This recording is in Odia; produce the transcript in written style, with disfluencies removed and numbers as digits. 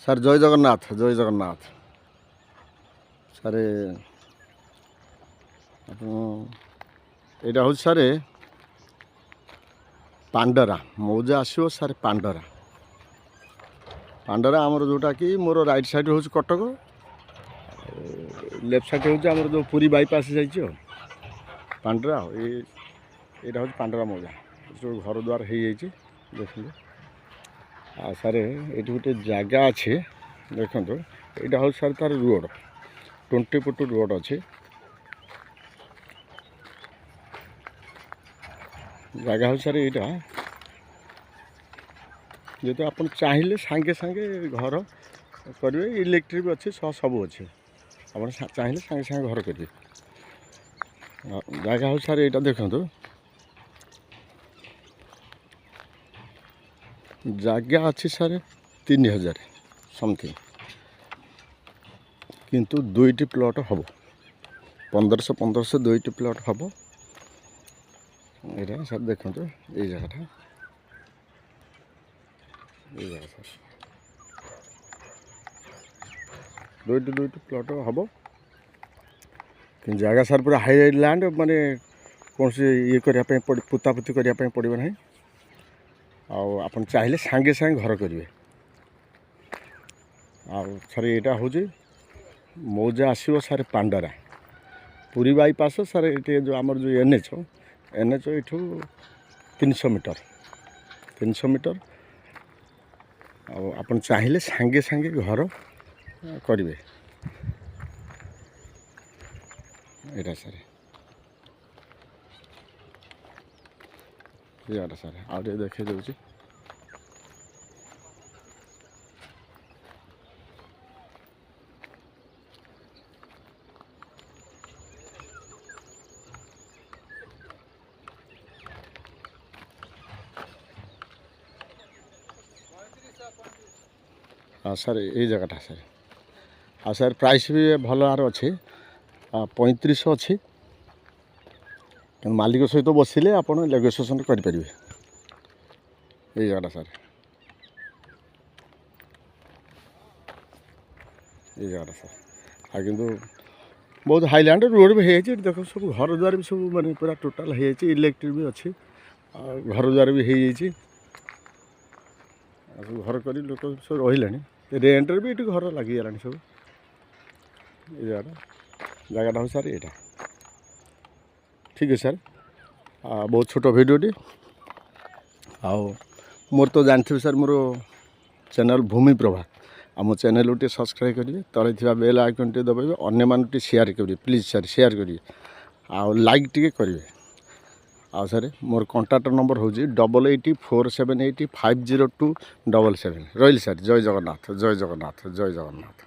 ସାର୍ ଜୟ ଜଗନ୍ନାଥ ଜୟ ଜଗନ୍ନାଥ। ସାର୍ ଆପଣ ଏଇଟା ହେଉଛି ସାର୍ ପାଣ୍ଡରା ମୌଜା ଆସିବ ସାର୍ ପାଣ୍ଡରା ଆମର ଯେଉଁଟାକି ମୋର ରାଇଟ୍ ସାଇଡ଼୍ ହେଉଛି କଟକ, ଲେଫ୍ଟ ସାଇଡ଼୍ ହେଉଛି ଆମର ଯେଉଁ ପୁରୀ ବାଇପାସ୍ ଯାଇଛି ଆଉ ପାଣ୍ଡରା। ଆଉ ଏଇଟା ହେଉଛି ପାଣ୍ଡରା ମୌଜା, ସବୁ ଘର ଦ୍ୱାର ହେଇଯାଇଛି ଦେଖନ୍ତୁ। ଆଉ ସାର୍ ଏଇଠି ଗୋଟେ ଜାଗା ଅଛି ଦେଖନ୍ତୁ, ଏଇଟା ହେଉଛି ସାର୍ ତାର ରୋଡ଼ 20 ଫୁଟ ରୋଡ଼ ଅଛି। ଜାଗା ହେଉଛି ସାର୍ ଏଇଟା, ଯେହେତୁ ଆପଣ ଚାହିଁଲେ ସାଙ୍ଗେ ସାଙ୍ଗେ ଘର କରିବେ, ଇଲେକ୍ଟ୍ରିକ୍ ବି ଅଛି, ସବୁ ଅଛି, ଆପଣ ଚାହିଁଲେ ସାଙ୍ଗେ ସାଙ୍ଗେ ଘର କରିବେ। ଜାଗା ହେଉଛି ସାର୍ ଏଇଟା ଦେଖନ୍ତୁ, ଜାଗା ଅଛି ସାର୍ 3000 ସମଥିଙ୍ଗ, କିନ୍ତୁ 2ଟି ପ୍ଲଟ୍ ହେବ, 1500 2ଟି ପ୍ଲଟ୍ ହେବ। ଏଇଟା ସାର୍ ଦେଖନ୍ତୁ, ଏଇ ଜାଗାଟା ସାର୍ 2ଟି ପ୍ଲଟ୍ ହେବ, କିନ୍ତୁ ଜାଗା ସାର୍ ପୁରା ହାଇଲାଇଟ୍ ଲ୍ୟାଣ୍ଡ, ମାନେ କୌଣସି ଇଏ କରିବା ପାଇଁ ପୋତାପୋତି କରିବା ପାଇଁ ପଡ଼ିବ ନାହିଁ। ଆଉ ଆପଣ ଚାହିଁଲେ ସାଙ୍ଗେ ସାଙ୍ଗେ ଘର କରିବେ। ଆଉ ସାର୍ ଏଇଟା ହେଉଛି ମୌଜା ଆସିବ ସାର୍ ପାଣ୍ଡରା ପୁରୀ ବାଇପାସ୍ ସାର୍। ଏଠି ଯେଉଁ ଆମର ଯେଉଁ NH ଏଠୁ 300 ମିଟର। ଆଉ ଆପଣ ଚାହିଁଲେ ସାଙ୍ଗେ ସାଙ୍ଗେ ଘର କରିବେ। ଏଇଟା ସାର୍ ଏଇଟା ସାର୍ ଆଉ ଟିକେ ଦେଖେଇ ଦେଉଛି। ହଁ ସାର୍ ଏଇ ଜାଗାଟା ସାର୍। ଆଉ ସାର୍ ପ୍ରାଇସ୍ ବି ଭଲ ଆର ଅଛି, 3500 ଅଛି। ମାଲିକ ସହିତ ବସିଲେ ଆପଣ ନେଗୋସିଏସନ୍ କରିପାରିବେ। ଏଇ ଜାଗାଟା ସାର୍, ଏଇ ଜାଗାଟା ସାର୍। ଆଉ କିନ୍ତୁ ବହୁତ ହାଇଲାଣ୍ଡ ରୋଡ଼ ବି ହେଇଯାଇଛି, ଦେଖ ସବୁ ଘର ଦ୍ୱାର ବି ସବୁ ମାନେ ପୁରା ଟୋଟାଲ୍ ହେଇଯାଇଛି, ଇଲେକ୍ଟ୍ରିକ୍ ବି ଅଛି, ଆଉ ଘର ଦ୍ୱାର ବି ହେଇଯାଇଛି। ଆଉ ସବୁ ଘର କରି ଲୋକ ସବୁ ରହିଲେଣି, ରେଣ୍ଟରେ ବି ଏଠି ଘର ଲାଗିଗଲାଣି ସବୁ। ଏଇ ଜାଗାଟା ହେଉଛି ସାର୍ ଏଇଟା। ଠିକ୍ ଅଛି ସାର୍, ବହୁତ ଛୋଟ ଭିଡ଼ିଓଟି। ଆଉ ମୋର ତ ଜାଣିଥିବେ ସାର୍, ମୋର ଚ୍ୟାନେଲ୍ ଭୂମି ପ୍ରଭା, ଆମ ଚ୍ୟାନେଲ୍କୁ ଟିକେ ସବସ୍କ୍ରାଇବ୍ କରିବେ, ତଳେ ଥିବା ବେଲ୍ ଆଇକନ୍ ଟିକେ ଦବାଇବେ, ଅନ୍ୟମାନଙ୍କୁ ଟିକେ ସେୟାର କରିବେ ପ୍ଲିଜ୍ ସାର୍, ସେୟାର କରିବେ, ଆଉ ଲାଇକ୍ ଟିକେ କରିବେ। ଆଉ ସାର୍ ମୋର କଣ୍ଟାକ୍ଟ ନମ୍ବର ହେଉଛି 8847805027। ରହିଲି ସାର୍, ଜୟ ଜଗନ୍ନାଥ ଜୟ ଜଗନ୍ନାଥ ଜୟ ଜଗନ୍ନାଥ।